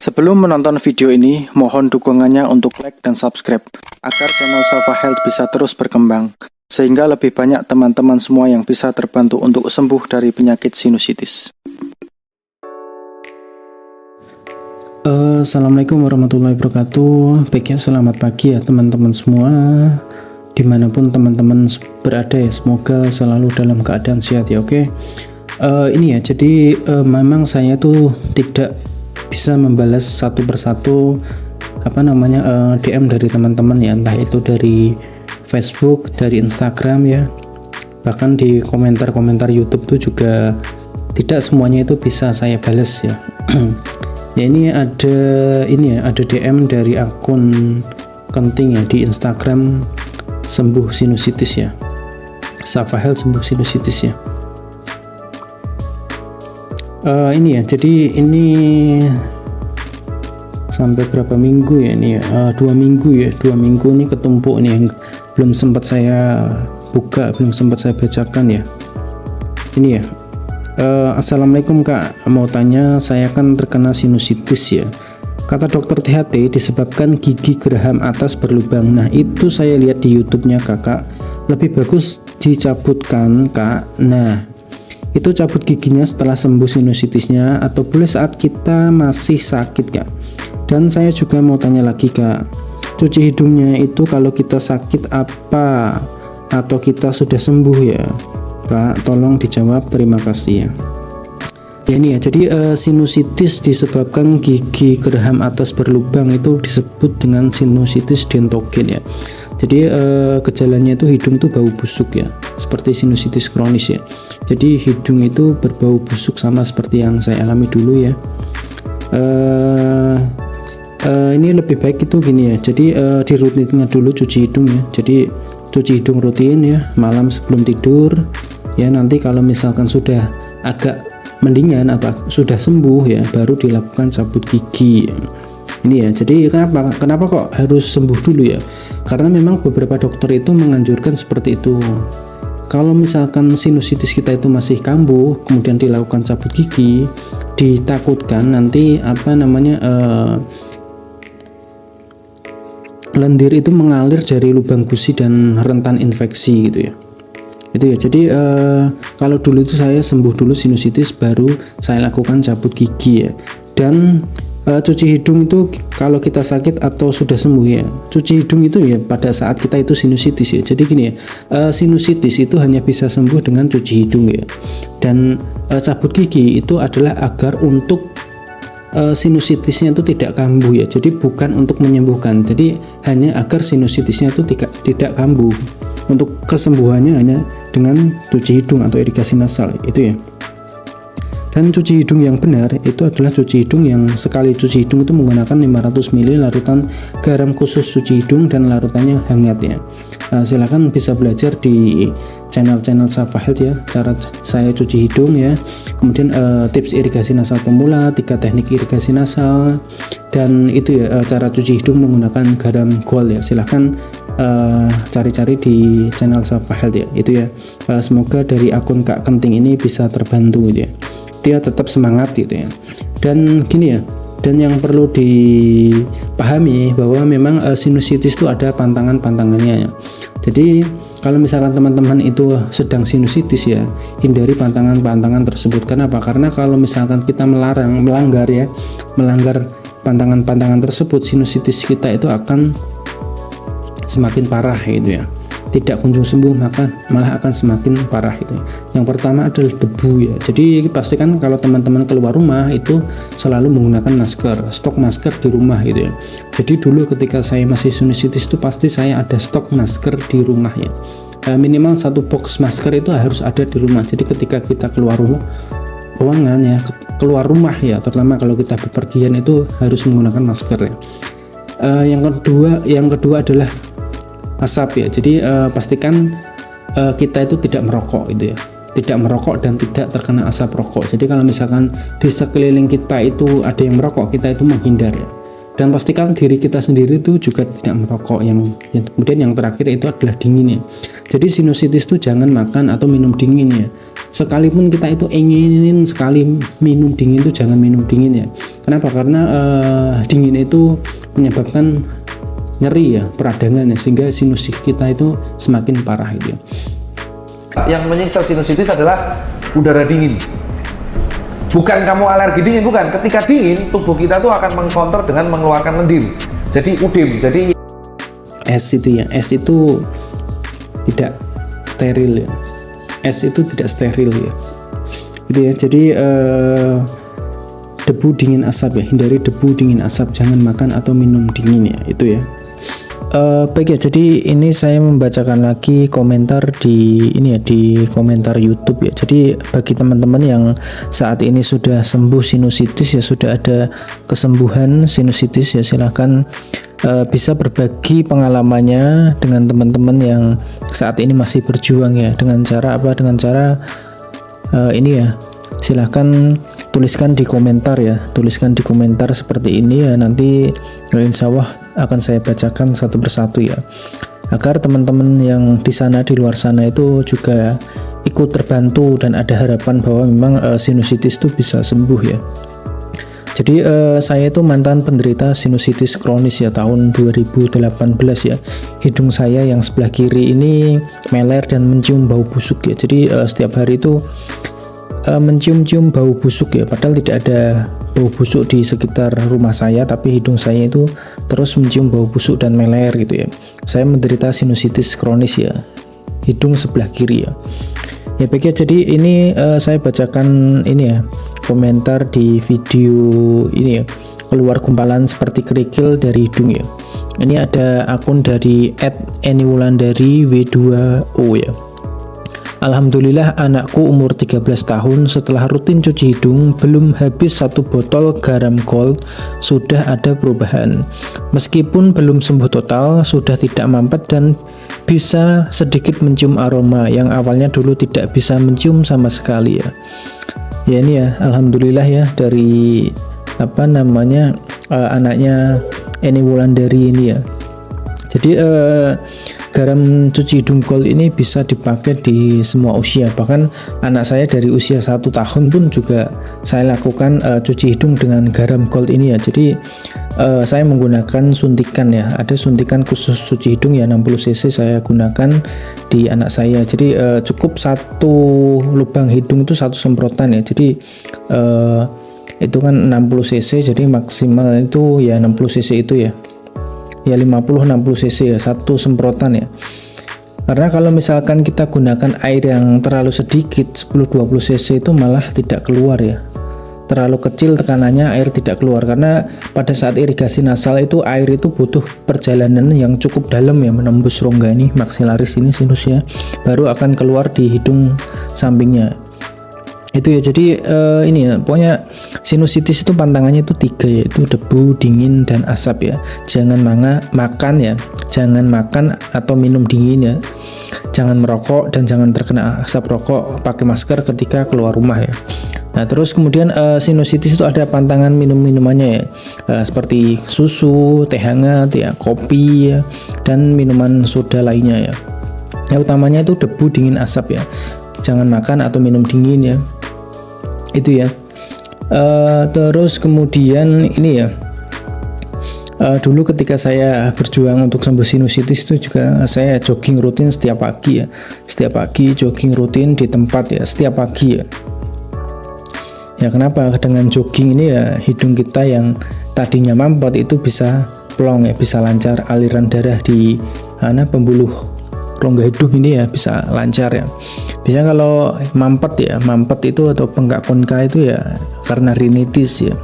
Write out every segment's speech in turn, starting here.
Sebelum menonton video ini, mohon dukungannya untuk like dan subscribe, agar channel Safa Health bisa terus berkembang, sehingga lebih banyak teman-teman semua yang bisa terbantu untuk sembuh dari penyakit sinusitis. Assalamualaikum warahmatullahi wabarakatuh. Baiknya selamat pagi ya teman-teman semua, dimanapun teman-teman berada ya, semoga selalu dalam keadaan sehat ya. Oke. Ini ya, jadi memang saya tuh tidak bisa membalas satu persatu DM dari teman-teman ya, entah itu dari Facebook, dari Instagram ya, bahkan di komentar-komentar YouTube tuh juga tidak semuanya itu bisa saya balas ya. Ya, ini ada DM dari akun Kenting ya di Instagram, sembuh sinusitis ya, Safa Health sembuh sinusitis ya. Ini ya, jadi ini sampai berapa minggu ya ini ya, 2 minggu ya, 2 minggu ini ketumpuk nih, yang belum sempat saya buka, belum sempat saya bacakan ya. Ini ya, Assalamualaikum Kak, mau tanya, saya kan terkena sinusitis ya. Kata dokter THT disebabkan gigi geraham atas berlubang. Nah itu saya lihat di YouTube-nya kakak, lebih bagus dicabutkan Kak. Nah itu cabut giginya setelah sembuh sinusitisnya, atau boleh saat kita masih sakit Kak? Dan saya juga mau tanya lagi Kak, cuci hidungnya itu kalau kita sakit apa atau kita sudah sembuh ya Kak? Tolong dijawab, terima kasih ya. Ya ini ya, jadi sinusitis disebabkan gigi geraham atas berlubang itu disebut dengan sinusitis dentogen ya. Jadi gejalanya itu hidung tuh bau busuk ya, seperti sinusitis kronis ya. Jadi hidung itu berbau busuk sama seperti yang saya alami dulu ya. Ini lebih baik itu gini ya, jadi dirutinkan dulu cuci hidung ya. Jadi cuci hidung rutin ya, malam sebelum tidur ya. Nanti kalau misalkan sudah agak mendingan atau sudah sembuh ya, baru dilakukan cabut gigi. Ini ya, jadi kenapa kok harus sembuh dulu ya? Karena memang beberapa dokter itu menganjurkan seperti itu. Kalau misalkan sinusitis kita itu masih kambuh, kemudian dilakukan cabut gigi, ditakutkan nanti lendir itu mengalir dari lubang gusi dan rentan infeksi gitu ya. Itu ya, jadi kalau dulu itu saya sembuh dulu sinusitis, baru saya lakukan cabut gigi ya. Dan cuci hidung itu kalau kita sakit atau sudah sembuh ya, cuci hidung itu ya pada saat kita itu sinusitis ya. Jadi gini ya, sinusitis itu hanya bisa sembuh dengan cuci hidung ya. Dan cabut gigi itu adalah agar untuk sinusitisnya itu tidak kambuh ya. Jadi bukan untuk menyembuhkan, jadi hanya agar sinusitisnya itu tidak kambuh. Untuk kesembuhannya hanya dengan cuci hidung atau irigasi nasal itu ya. Dan cuci hidung yang benar itu adalah cuci hidung yang sekali cuci hidung itu menggunakan 500 ml larutan garam khusus cuci hidung dan larutannya hangat ya. Silakan bisa belajar di channel Safa Health ya, cara saya cuci hidung ya. Kemudian tips irigasi nasal pemula, 3 teknik irigasi nasal, dan itu ya, cara cuci hidung menggunakan garam gold ya. Silakan cari-cari di channel Safa Health ya. Itu ya, semoga dari akun Kak Kenting ini bisa terbantu gitu ya, dia tetap semangat gitu ya. Dan gini ya, dan yang perlu dipahami bahwa memang sinusitis itu ada pantangannya ya. Jadi kalau misalkan teman-teman itu sedang sinusitis ya, hindari pantangan-pantangan tersebut. Kenapa? Karena kalau misalkan kita melanggar pantangan-pantangan tersebut, sinusitis kita itu akan semakin parah gitu ya. Tidak kunjung sembuh, maka malah akan semakin parah itu. Yang pertama adalah debu ya. Jadi pastikan kalau teman-teman keluar rumah itu selalu menggunakan masker, stok masker di rumah gitu ya. Jadi dulu ketika saya masih sinusitis itu pasti saya ada stok masker di rumah ya. Minimal 1 box masker itu harus ada di rumah. Jadi ketika kita keluar ruangan ya, keluar rumah ya, terutama kalau kita bepergian itu harus menggunakan masker ya. Yang kedua adalah asap ya. Jadi pastikan kita itu tidak merokok gitu ya, tidak merokok dan tidak terkena asap rokok. Jadi kalau misalkan di sekeliling kita itu ada yang merokok, kita itu menghindar ya. Dan pastikan diri kita sendiri itu juga tidak merokok. Kemudian yang terakhir itu adalah dingin ya. Jadi sinusitis itu jangan makan atau minum dingin ya. sekalipun kita itu ingin sekali minum dingin itu jangan minum dingin ya. Kenapa? Karena dingin itu menyebabkan nyeri ya, peradangan ya, sehingga sinusitis kita itu semakin parah gitu ya. Yang menyiksa sinusitis adalah udara dingin. Bukan kamu alergi dingin, bukan. Ketika dingin, tubuh kita tuh akan mengcounter dengan mengeluarkan lendir. Jadi udem. Jadi Es itu ya, es itu tidak steril ya. Es itu tidak steril ya. Gitu ya. Jadi debu dingin asap ya, hindari debu dingin asap, jangan makan atau minum dingin ya, itu ya. Baik ya, jadi ini saya membacakan lagi komentar di ini ya, di komentar YouTube ya. Jadi bagi teman-teman yang saat ini sudah sembuh sinusitis ya, sudah ada kesembuhan sinusitis ya, silahkan bisa berbagi pengalamannya dengan teman-teman yang saat ini masih berjuang ya, dengan cara apa? Dengan cara ini ya, silahkan tuliskan di komentar ya, tuliskan di komentar seperti ini ya, nanti insya Allah akan saya bacakan satu persatu ya, agar teman-teman yang di sana, di luar sana itu juga ikut terbantu dan ada harapan bahwa memang sinusitis itu bisa sembuh ya. Jadi saya itu mantan penderita sinusitis kronis ya, tahun 2018 ya. Hidung saya yang sebelah kiri ini meler dan mencium bau busuk ya. Jadi setiap hari itu mencium-cium bau busuk ya, padahal tidak ada bau busuk di sekitar rumah saya, tapi hidung saya itu terus mencium bau busuk dan meler gitu ya. Saya menderita sinusitis kronis ya, hidung sebelah kiri ya. Ya baik ya, jadi ini saya bacakan ini ya, komentar di video ini ya, keluar gumpalan seperti kerikil dari hidung ya. Ini ada akun dari @eniwulandari W2O ya. Alhamdulillah anakku umur 13 tahun setelah rutin cuci hidung belum habis 1 botol garam gold sudah ada perubahan. Meskipun belum sembuh total, sudah tidak mampet dan bisa sedikit mencium aroma yang awalnya dulu tidak bisa mencium sama sekali ya. Ya ini ya, alhamdulillah ya, dari apa namanya anaknya Eni Wulandari ini ya. Jadi garam cuci hidung gold ini bisa dipakai di semua usia, bahkan anak saya dari usia 1 tahun pun juga saya lakukan cuci hidung dengan garam gold ini ya. Jadi saya menggunakan suntikan ya, ada suntikan khusus cuci hidung ya, 60 cc saya gunakan di anak saya. Jadi cukup 1 lubang hidung itu 1 semprotan ya. Jadi itu kan 60 cc, jadi maksimal itu ya 60 cc itu ya, 50-60 cc ya, 1 semprotan ya. Karena kalau misalkan kita gunakan air yang terlalu sedikit, 10-20 cc itu malah tidak keluar ya, terlalu kecil tekanannya, air tidak keluar. Karena pada saat irigasi nasal itu air itu butuh perjalanan yang cukup dalam ya, menembus rongga ini, maksilaris ini, sinusnya, baru akan keluar di hidung sampingnya itu ya. Jadi ini ya, pokoknya sinusitis itu pantangannya itu 3, yaitu debu, dingin, dan asap ya. Jangan makan ya, jangan makan atau minum dingin ya, jangan merokok dan jangan terkena asap rokok, pakai masker ketika keluar rumah ya. Nah terus kemudian sinusitis itu ada pantangan minum-minumannya ya, seperti susu, teh hangat ya, kopi ya, dan minuman soda lainnya ya. Yang utamanya itu debu, dingin, asap ya, jangan makan atau minum dingin ya, itu ya. Terus kemudian ini ya, dulu ketika saya berjuang untuk sembuh sinusitis itu juga saya jogging rutin setiap pagi ya, setiap pagi jogging rutin di tempat ya, setiap pagi ya. Ya kenapa? Dengan jogging ini ya, hidung kita yang tadinya mampet itu bisa plong ya, bisa lancar aliran darah di pembuluh rongga hidung ini ya, bisa lancar ya. Biasanya kalau mampet itu atau bengkak konka itu ya karena rinitis ya.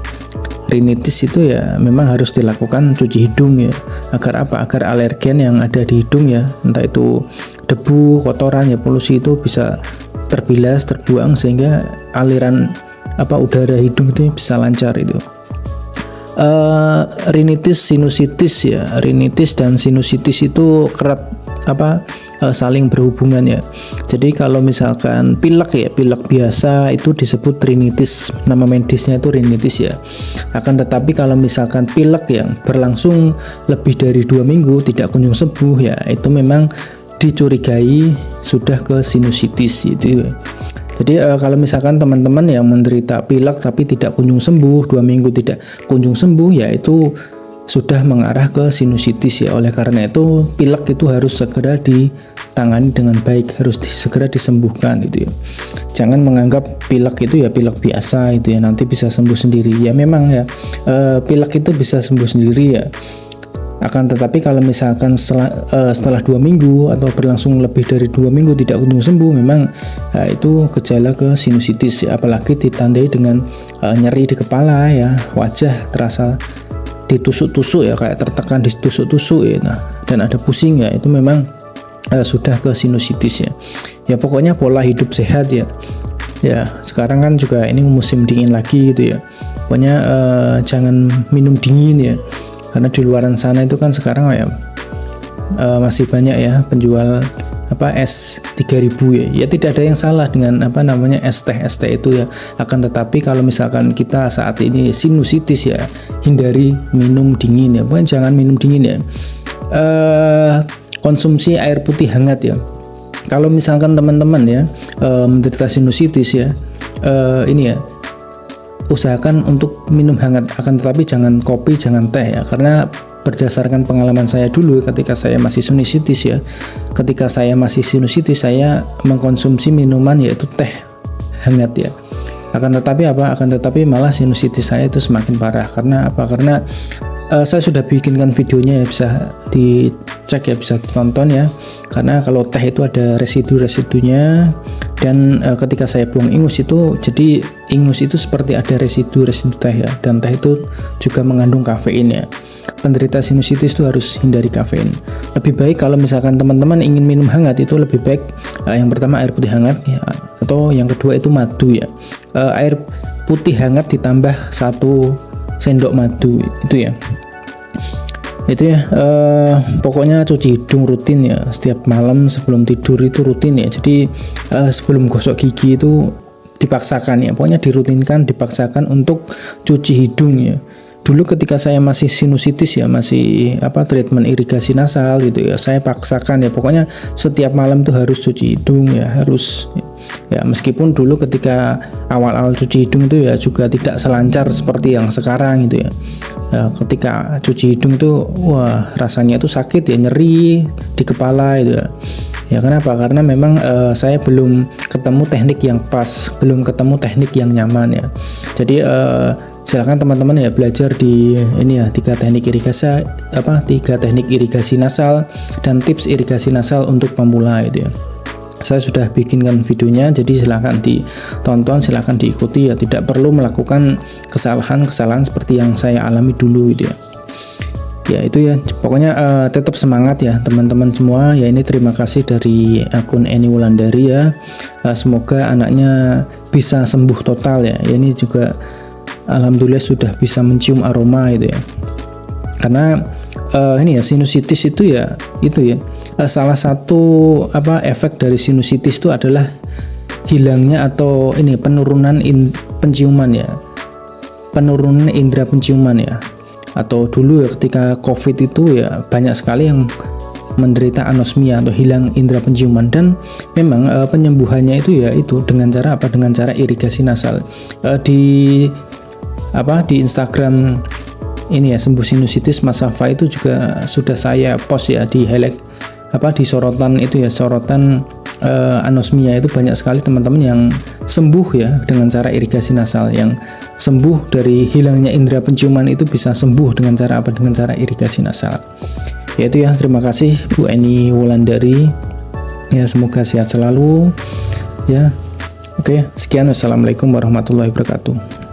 Rinitis itu ya memang harus dilakukan cuci hidung ya. Agar apa? Agar alergen yang ada di hidung ya, entah itu debu, kotoran ya, polusi itu bisa terbilas, terbuang, sehingga aliran udara hidung itu bisa lancar itu. Rinitis, sinusitis ya, rinitis dan sinusitis itu erat saling berhubungan ya. Jadi kalau misalkan pilek ya, pilek biasa itu disebut rinitis, nama medisnya itu rinitis ya. Akan tetapi kalau misalkan pilek yang berlangsung lebih dari 2 minggu tidak kunjung sembuh ya, itu memang dicurigai sudah ke sinusitis itu ya. Jadi kalau misalkan teman-teman yang menderita pilek tapi tidak kunjung sembuh, 2 minggu tidak kunjung sembuh, ya itu sudah mengarah ke sinusitis ya. Oleh karena itu pilek itu harus segera ditangani dengan baik, harus segera disembuhkan gitu ya. Jangan menganggap pilek itu ya pilek biasa itu ya, nanti bisa sembuh sendiri. Ya memang ya pilek itu bisa sembuh sendiri ya. Akan tetapi kalau misalkan setelah 2 minggu atau berlangsung lebih dari 2 minggu tidak kunjung sembuh, memang itu gejala ke sinusitis ya. Apalagi ditandai dengan nyeri di kepala ya, wajah terasa ditusuk-tusuk ya, kayak tertekan ditusuk-tusuk ya, nah, dan ada pusing ya, itu memang sudah ke sinusitis ya. Ya pokoknya pola hidup sehat ya. Ya sekarang kan juga ini musim dingin lagi gitu ya. Pokoknya jangan minum dingin ya. Karena di luaran sana itu kan sekarang ya masih banyak ya penjual es 3000 ya. Ya tidak ada yang salah dengan es teh itu ya. Akan tetapi kalau misalkan kita saat ini sinusitis ya, hindari minum dingin ya. Pokoknya jangan minum dingin ya. Konsumsi air putih hangat ya. Kalau misalkan teman-teman ya menderita sinusitis ya, ini ya, usahakan untuk minum hangat. Akan tetapi jangan kopi, jangan teh ya, karena berdasarkan pengalaman saya dulu ketika saya masih sinusitis ya, saya mengkonsumsi minuman yaitu teh hangat ya. Akan tetapi malah sinusitis saya itu semakin parah. Karena saya sudah bikinkan videonya ya, bisa dicek ya, bisa ditonton ya. Karena kalau teh itu ada residu-residunya, dan ketika saya buang ingus itu, jadi ingus itu seperti ada residu teh ya, dan teh itu juga mengandung kafein ya. Penderita sinusitis itu harus hindari kafein. Lebih baik kalau misalkan teman-teman ingin minum hangat, itu lebih baik yang pertama air putih hangat ya, atau yang kedua itu madu ya. Air putih hangat ditambah 1 sendok madu itu ya. Itu ya, pokoknya cuci hidung rutin ya, setiap malam sebelum tidur itu rutin ya. Jadi sebelum gosok gigi itu dipaksakan ya, pokoknya dirutinkan, dipaksakan untuk cuci hidung ya. Dulu ketika saya masih sinusitis ya, masih treatment irigasi nasal gitu ya, saya paksakan ya, pokoknya setiap malam tuh harus cuci hidung ya, harus ya. Meskipun dulu ketika awal-awal cuci hidung itu ya juga tidak selancar seperti yang sekarang gitu ya. Ketika cuci hidung itu wah rasanya itu sakit ya, nyeri di kepala itu ya. Ya kenapa? Karena memang saya belum ketemu teknik yang pas, belum ketemu teknik yang nyaman ya. Jadi silakan teman-teman ya belajar di ini ya, 3 teknik irigasi nasal dan tips irigasi nasal untuk pemula itu ya. Saya sudah bikinkan videonya, jadi silahkan ditonton, silahkan diikuti ya. Tidak perlu melakukan kesalahan seperti yang saya alami dulu gitu ya. Ya itu ya, pokoknya tetap semangat ya teman-teman semua ya. Ini terima kasih dari akun Eni Wulandari ya. Semoga anaknya bisa sembuh total ya. Ya ini juga alhamdulillah sudah bisa mencium aroma itu ya. Karena ini ya, sinusitis itu ya salah satu efek dari sinusitis itu adalah hilangnya atau ini penurunan penciuman ya, penurunan indera penciuman ya. Atau dulu ya ketika COVID itu ya banyak sekali yang menderita anosmia atau hilang indera penciuman, dan memang penyembuhannya itu ya itu dengan cara dengan cara irigasi nasal. Di Instagram ini ya, sembuh sinusitis Mas Safa itu juga sudah saya post ya di highlight di sorotan itu ya, sorotan anosmia itu banyak sekali teman-teman yang sembuh ya dengan cara irigasi nasal. Yang sembuh dari hilangnya indera penciuman itu bisa sembuh dengan cara dengan cara irigasi nasal. Ya itu ya, terima kasih Bu Eni Wulandari ya, semoga sehat selalu ya. Oke, sekian, wassalamualaikum warahmatullahi wabarakatuh.